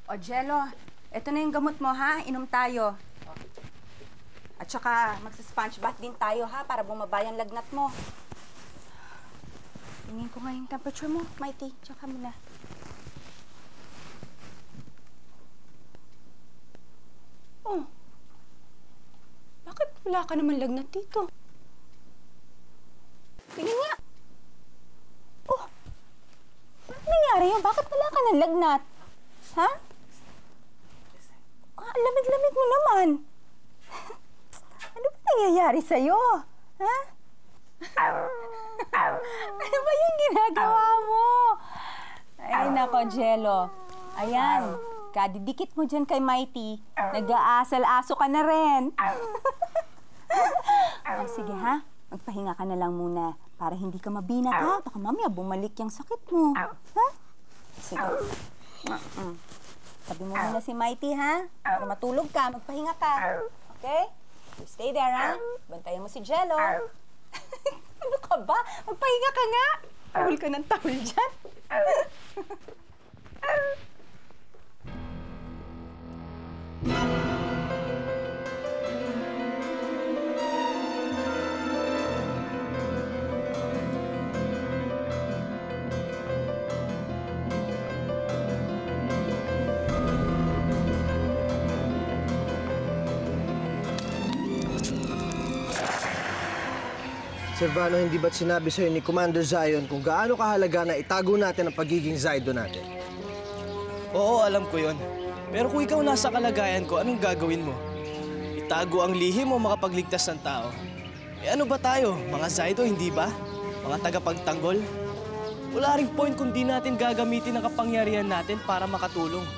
O, Jello, eto na yung gamot mo, ha? Inom tayo. At saka, magsa-sponge bath din tayo, ha? Para bumaba yung lagnat mo. Tingin ko nga yung temperature mo, Mighty. Tsaka mo na. Oh. Bakit wala ka naman lagnat dito? Tingin nga. Oh. Ano nangyari yun? Bakit wala ka ng lagnat? Ha? Lamig-lamig mo naman. Ano ba nangyayari sa'yo? Ha? Ano ba yung ginagawa mo? Ay, nako, Jello. Ayan, kadidikit mo dyan kay Mighty. Nag-aasal-aso ka na rin. Ay, sige ha, magpahinga ka na lang muna para hindi ka mabinat ha. Baka mamaya bumalik yung sakit mo. Ha? Sige. Sabi mo muna si Mighty ha. Para matulog ka, magpahinga ka. Okay? You stay there ha. Bantayan mo si Jello. Ano ka ba? Magpahinga ka nga. Tahol ka ng tahol dyan. Sir Vano, hindi ba't sinabi sa'yo ni Commander Zion kung gaano kahalaga na itago natin ang pagiging Zydo natin? Oo, alam ko yon. Pero kung ikaw nasa kalagayan ko, anong gagawin mo? Itago ang lihim o makapagligtas ng tao? Eh ano ba tayo? Mga Zydo, hindi ba? Mga tagapagtanggol? Wala ring point kung di natin gagamitin ang kapangyarihan natin para makatulong.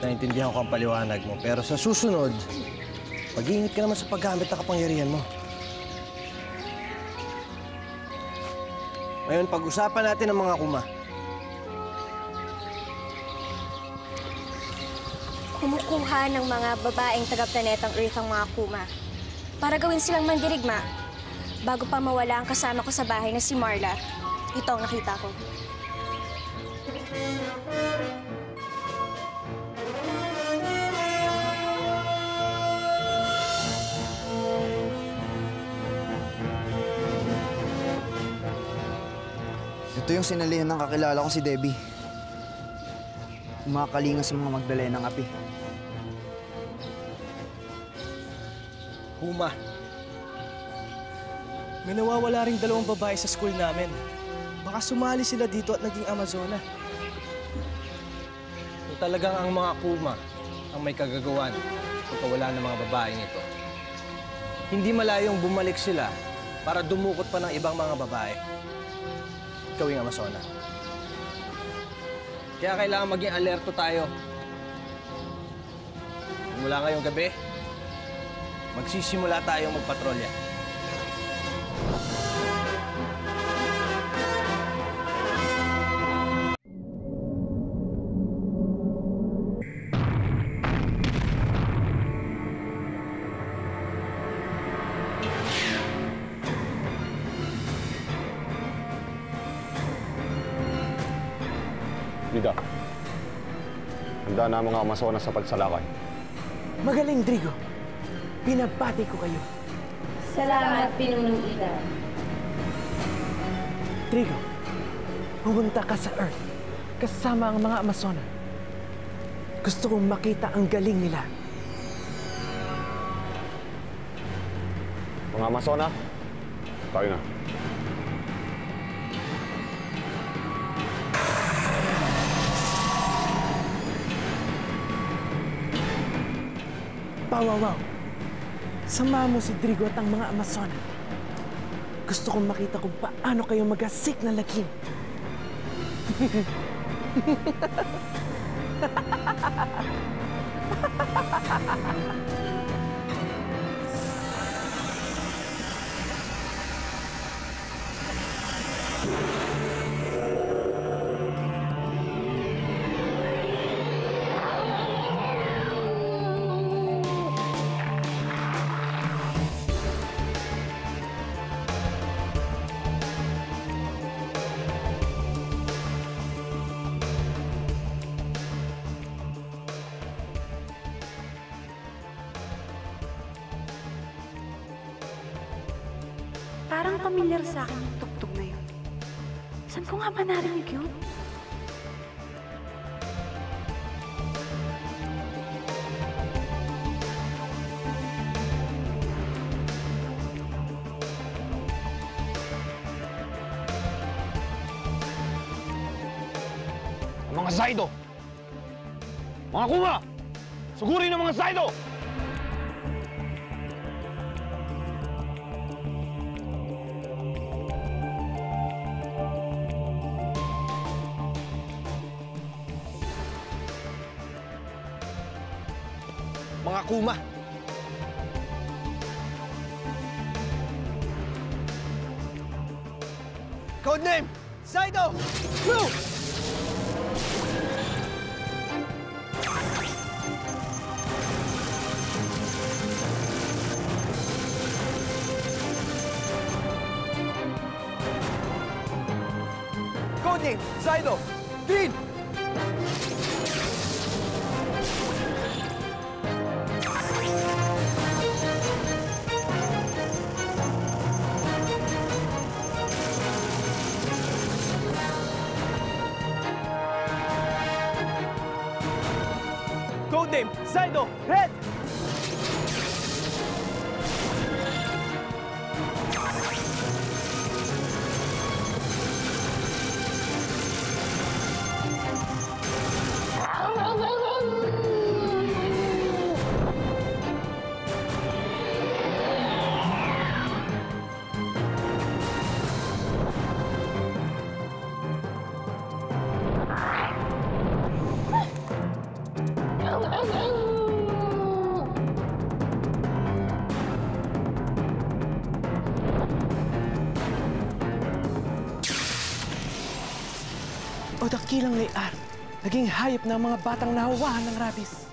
Naintindihan ko ang paliwanag mo, pero sa susunod, mag-iingat ka naman sa paggamit ng kapangyarihan mo. Ngayon, pag-usapan natin ang mga Kuma. Kumukuha ng mga babaeng taga-planetang Earth ang mga Kuma para gawin silang mandirigma. Bago pa mawala ang kasama ko sa bahay na si Marla, ito ang nakita ko. Ito yung sinalihan ng kakilala ko si Debbie. Kumakalinga sa mga Magdalenang api. Kuma. May nawawala ring 2 babae sa school namin. Baka sumali sila dito at naging Amazona. Kung talagang ang mga Kuma ang may kagagawan pagkawala ng mga babaeng ito, hindi malayong bumalik sila para dumukot pa ng ibang mga babae. Ikaw yung Amazona. Kaya kailangan maging alerto tayo. Mula ngayong gabi, magsisimula tayong magpatrolya. Lida, handa na ang mga Amazonas sa pagsalakay. Magaling, Drigo. Pinabati ko kayo. Salamat, Pinunong Ida. Drigo, pumunta ka sa Earth kasama ang mga Amazona. Gusto kong makita ang galing nila. Mga Amazona, tayo na. Wow. Sama mo si Drigo at ang mga Amazona. Gusto kong makita kung paano kayo mag-asik na lagim. Parang pamilyar sa akin yung tugtog na yun. Saan ko nga ba narinig yun? Mga Zaido! Mga Kuma! Sugurin ng mga Zaido! Mga Kuma! Codename! Zaido! Blue! Codename! Zaido! Green! Codename! Zaido! Red! O dakilang layar, naging hayop ng mga batang nahawahan ng rabies.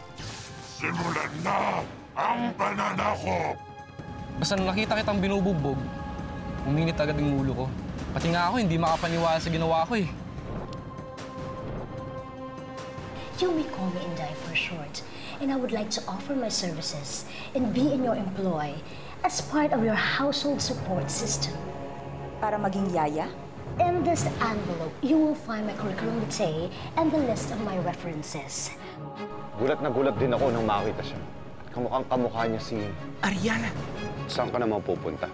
Simulan na ang pananakop! Basta nung nakita kitang binubugbog, uminit agad yung ulo ko. Pati nga ako, hindi makapaniwala sa ginawa ko eh. You may call me Inday for short, and I would like to offer my services and be in your employ as part of your household support system. Para maging yaya? In this envelope, you will find my curriculum vitae and the list of my references. Gulat na gulat din ako nang makita siya. At kamukhang kamukha niya si... Ariana! Saan ka naman pupunta?